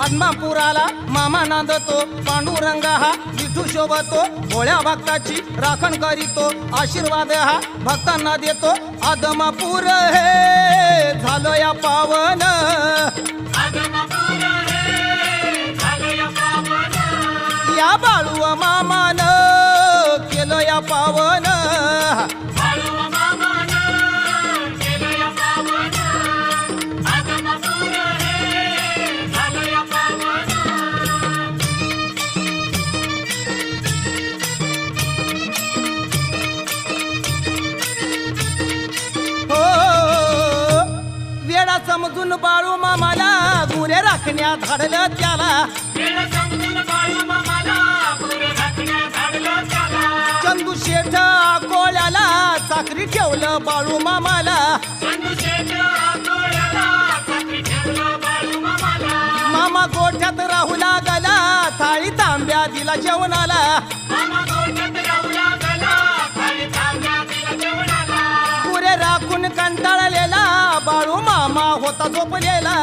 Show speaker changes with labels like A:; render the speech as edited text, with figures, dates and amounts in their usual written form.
A: आदमापुराला मामा नांदतो, पांडुरंग हा विठू शोभतो, भोळ्या भक्ताची राखण करीतो, आशीर्वाद हा भक्तांना देतो. आदमापूर हे झालं या पावन, या बाळू मामान केलं या पावन. समजून बाळू मामाला गुरे राखण्या धाडलं त्याला, चंदू शेठ कोळ्याला चाकरी ठेवलं बाळू मामाला. मामा गोठ्यात राहू लागला, थाळी तांब्या दिला जेवणाला. गुरे राखून कंटाळलेला बाळू मामा होता झोपलेला.